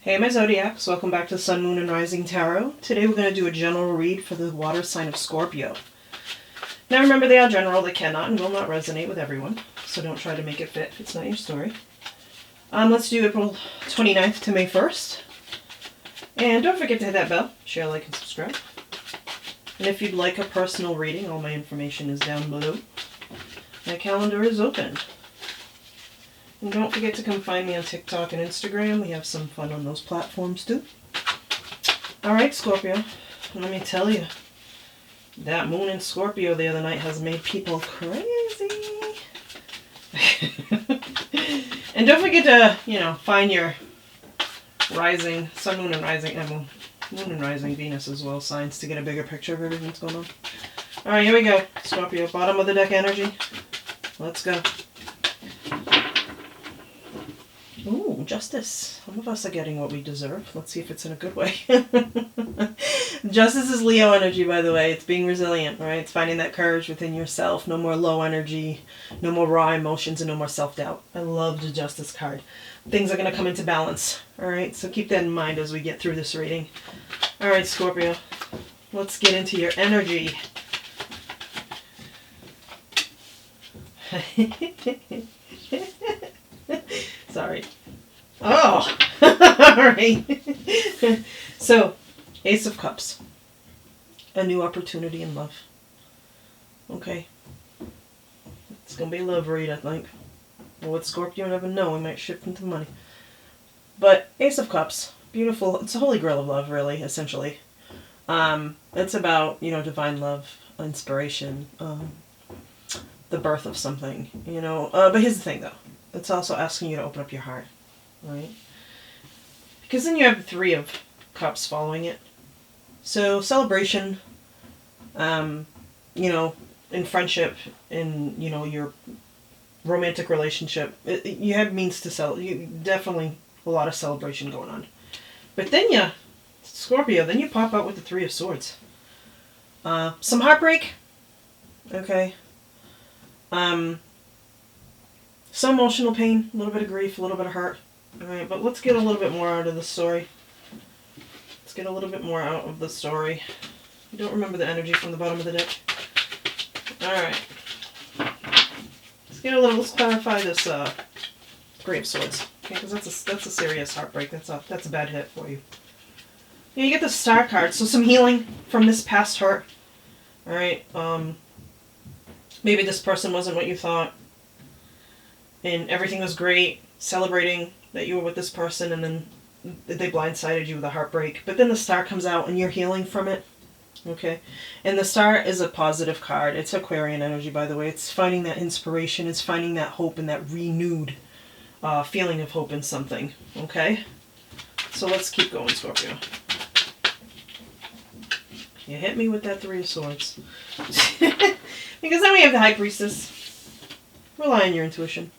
Hey my Zodiacs, welcome back to SunMoon Rising Tarot. Today we're going to do a general read for the water sign of Scorpio. Now remember, they are general, they cannot and will not resonate with everyone, so don't try to make it fit if it's not your story. Let's do April 29th to May 1st. And don't forget to hit that bell, share, like, and subscribe. And if you'd like a personal reading, all my information is down below. My calendar is open. And don't forget to come find me on TikTok and Instagram. We have some fun on those platforms too. Alright, Scorpio, let me tell you, that moon in Scorpio the other night has made people crazy. And don't forget to, find your rising, sun, moon, and rising, moon and rising Venus as well, signs to get a bigger picture of everything that's going on. Alright, here we go. Scorpio, bottom of the deck energy. Let's go. Ooh, justice. Some of us are getting what we deserve. Let's see if it's in a good way. Justice is Leo energy, by the way. It's being resilient, right? It's finding that courage within yourself. No more low energy, no more raw emotions, and no more self-doubt. I love the Justice card. Things are going to come into balance, all right? So keep that in mind as we get through this reading. All right, Scorpio, let's get into your energy. Sorry. Oh! Alright. So, Ace of Cups. A new opportunity in love. Okay. It's going to be a love read, I think. Well, with Scorpio, you never know. We might shift into money. But, Ace of Cups. Beautiful. It's a holy grail of love, really, essentially. It's about, divine love, inspiration, the birth of something, But here's the thing, though. It's also asking you to open up your heart, right? Because then you have the Three of Cups following it. So celebration, in friendship, in, your romantic relationship, you have means to celebrate. Definitely a lot of celebration going on. But then Scorpio, then you pop out with the Three of Swords. Some heartbreak, okay? Some emotional pain, a little bit of grief, a little bit of hurt. Alright, but let's get a little bit more out of the story. Let's get a little bit more out of the story. I don't remember the energy from the bottom of the deck. Alright. Let's clarify this Three of Swords. Okay, because that's a serious heartbreak. That's a bad hit for you. Yeah, you get the Star card, so some healing from this past hurt. Alright, maybe this person wasn't what you thought. And everything was great, celebrating that you were with this person, and then they blindsided you with a heartbreak. But then the Star comes out and you're healing from it. Okay? And the Star is a positive card. It's Aquarian energy, by the way. It's finding that inspiration. It's finding that hope and that renewed feeling of hope in something. Okay? So let's keep going, Scorpio. You hit me with that Three of Swords. Because then we have the High Priestess. Rely on your intuition.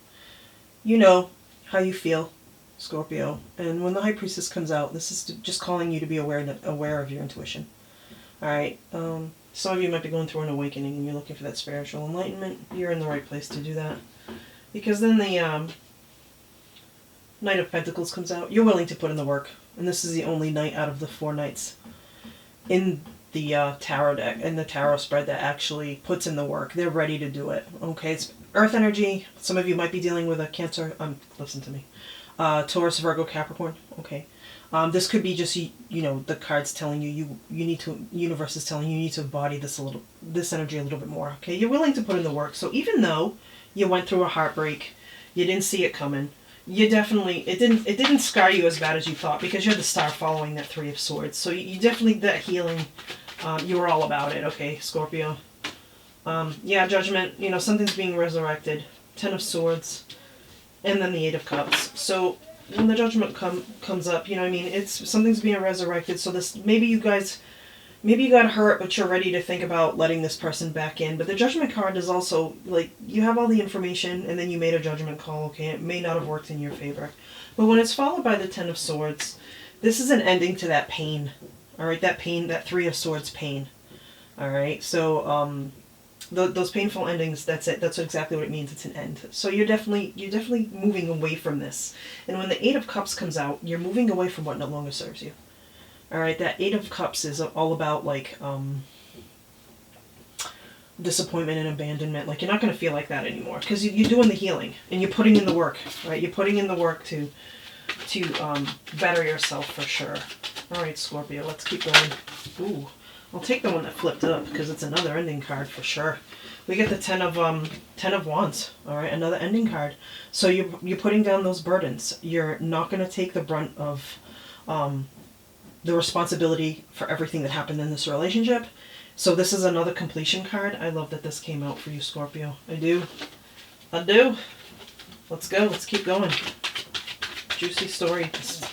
You know how you feel, Scorpio. And when the High Priestess comes out, this is just calling you to be aware of your intuition. Alright, some of you might be going through an awakening and you're looking for that spiritual enlightenment. You're in the right place to do that. Because then the Knight of Pentacles comes out. You're willing to put in the work. And this is the only knight out of the 4 knights in the tarot deck, and the tarot spread that actually puts in the work. They're ready to do it. Okay, it's Earth energy. Some of you might be dealing with a Cancer. Listen to me. Taurus, Virgo, Capricorn. Okay. This could be just the cards telling you need to. Universe is telling you need to embody this energy a little bit more. Okay, you're willing to put in the work. So even though you went through a heartbreak, you didn't see it coming. You definitely it didn't scar you as bad as you thought, because you had the Star following that Three of Swords. So you definitely, that healing. You were all about it, okay, Scorpio. Yeah, judgment, something's being resurrected. 10 of Swords, and then the 8 of Cups. So when the judgment comes up, it's something's being resurrected. So this, maybe you got hurt, but you're ready to think about letting this person back in. But the judgment card is also, like, you have all the information, and then you made a judgment call, okay? It may not have worked in your favor. But when it's followed by the 10 of Swords, this is an ending to that pain. Alright, that pain, that Three of Swords pain. Alright, so, those painful endings, that's it. That's exactly what it means. It's an end. So you're definitely moving away from this. And when the Eight of Cups comes out, you're moving away from what no longer serves you. All right, that Eight of Cups is all about like disappointment and abandonment. Like, you're not going to feel like that anymore because you're doing the healing and you're putting in the work, right? You're putting in the work to better yourself for sure. All right, Scorpio, let's keep going. Ooh, I'll take the one that flipped up because it's another ending card for sure. We get the Ten of Wands. All right, another ending card. So you're putting down those burdens. You're not going to take the brunt of the responsibility for everything that happened in this relationship. So this is another completion card. I love that this came out for you, Scorpio. I do. Let's go. Let's keep going. Juicy story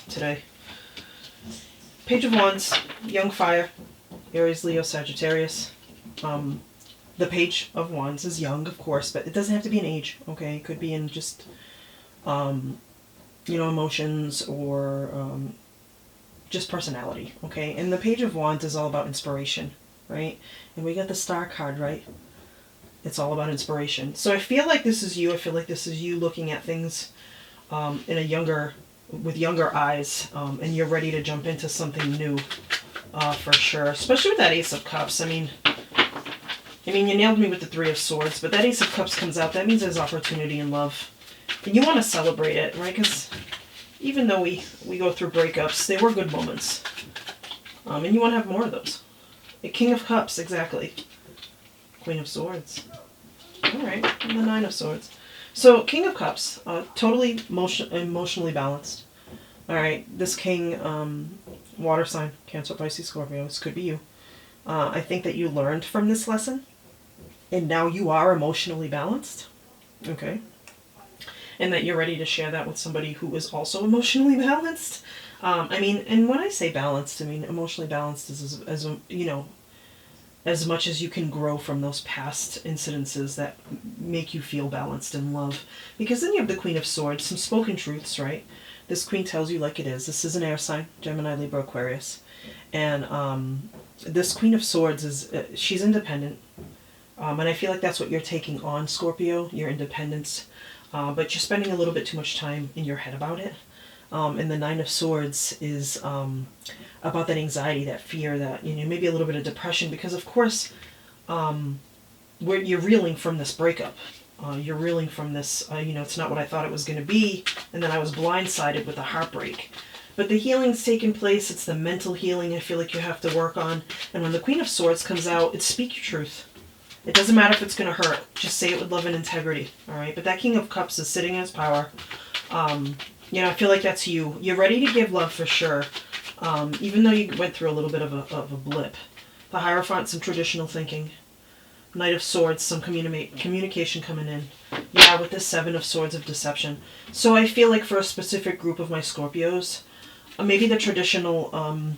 today. Page of Wands, young fire, Aries, Leo, Sagittarius. The Page of Wands is young, of course, but it doesn't have to be an age, okay? It could be in just, emotions or just personality, okay? And the Page of Wands is all about inspiration, right? And we got the Star card, right? It's all about inspiration. So I feel like this is you. I feel like this is you looking at things with younger eyes, and you're ready to jump into something new, for sure. Especially with that Ace of Cups. I mean, you nailed me with the Three of Swords, but that Ace of Cups comes out. That means there's opportunity in love, and you want to celebrate it, right? Because even though we go through breakups, they were good moments, and you want to have more of those. The King of Cups, exactly. Queen of Swords. All right, and the Nine of Swords. So, King of Cups, totally emotionally balanced. All right, this king, water sign, Cancer, Pisces, Scorpio, this could be you. I think that you learned from this lesson, and now you are emotionally balanced, okay? And that you're ready to share that with somebody who is also emotionally balanced. And when I say balanced, emotionally balanced is as much as you can grow from those past incidences that make you feel balanced in love. Because then you have the Queen of Swords, some spoken truths, right? This queen tells you like it is. This is an air sign, Gemini, Libra, Aquarius. And this Queen of Swords she's independent. And I feel like that's what you're taking on, Scorpio, your independence. But you're spending a little bit too much time in your head about it. And the Nine of Swords is about that anxiety, that fear, that maybe a little bit of depression, because of course you're reeling from this breakup. You're reeling from this, it's not what I thought it was going to be, and then I was blindsided with the heartbreak. But the healing's taken place. It's the mental healing I feel like you have to work on. And when the Queen of Swords comes out, it's speak your truth. It doesn't matter if it's going to hurt. Just say it with love and integrity, all right? But that King of Cups is sitting in his power. I feel like that's you. You're ready to give love for sure, even though you went through a little bit of a blip. The Hierophant, some traditional thinking. Knight of Swords, some communication coming in. Yeah, with the Seven of Swords of deception. So I feel like for a specific group of my Scorpios, maybe the traditional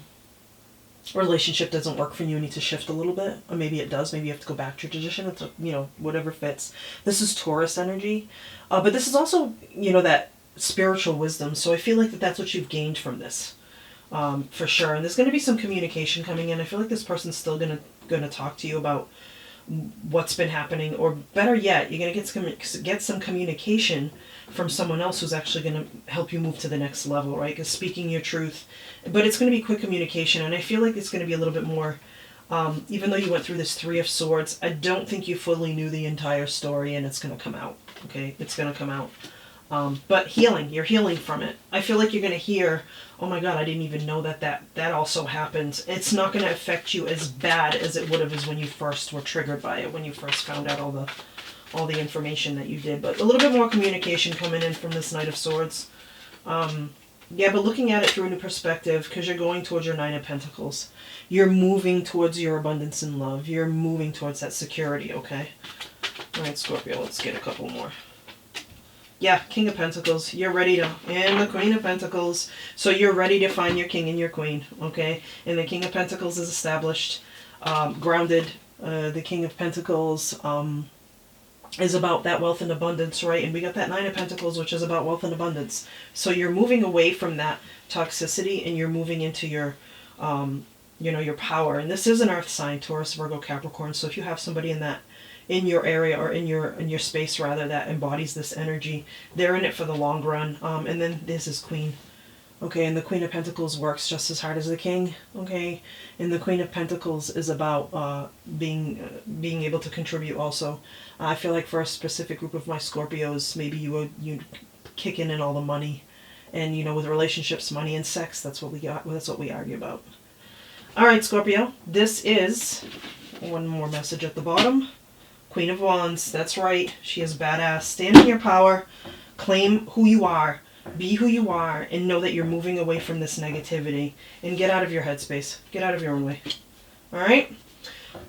relationship doesn't work for you. You need to shift a little bit. Or maybe it does. Maybe you have to go back to tradition. It's, whatever fits. This is Taurus energy. But this is also, that spiritual wisdom. So I feel like that's what you've gained from this. For sure. And there's going to be some communication coming in. I feel like this person's still going to talk to you about what's been happening, or better yet, you're going to get some communication from someone else who's actually going to help you move to the next level, right? Because speaking your truth, but it's going to be quick communication, and I feel like it's going to be a little bit more, even though you went through this Three of Swords, I don't think you fully knew the entire story, and it's going to come out, okay? It's going to come out. But healing, you're healing from it. I feel like you're going to hear, oh my God, I didn't even know that also happened. It's not going to affect you as bad as it would have as when you first were triggered by it, when you first found out all the information that you did. But a little bit more communication coming in from this Knight of Swords. But looking at it through a new perspective, because you're going towards your Nine of Pentacles. You're moving towards your abundance in love. You're moving towards that security, okay? All right, Scorpio, let's get a couple more. Yeah, King of Pentacles, you're ready to, and the Queen of Pentacles, so you're ready to find your king and your queen, okay? And the King of Pentacles is established, grounded. The King of Pentacles is about that wealth and abundance, right? And we got that Nine of Pentacles, which is about wealth and abundance. So you're moving away from that toxicity, and you're moving into your, your power. And this is an earth sign, Taurus, Virgo, Capricorn, so if you have somebody in in your area, or in your space rather, that embodies this energy. They're in it for the long run. And then this is Queen. Okay, and the Queen of Pentacles works just as hard as the King. Okay, and the Queen of Pentacles is about being able to contribute also. I feel like for a specific group of my Scorpios, maybe you'd kick in all the money, and you know, with relationships, money and sex, that's what we got. That's what we argue about. All right, Scorpio, this is one more message at the bottom. Queen of Wands. That's right. She is badass. Stand in your power. Claim who you are. Be who you are, and know that you're moving away from this negativity, and get out of your headspace. Get out of your own way. All right?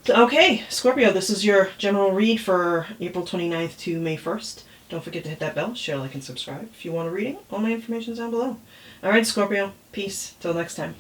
So, okay, Scorpio, this is your general read for April 29th to May 1st. Don't forget to hit that bell, share, like, and subscribe. If you want a reading, all my information is down below. All right, Scorpio, peace. Till next time.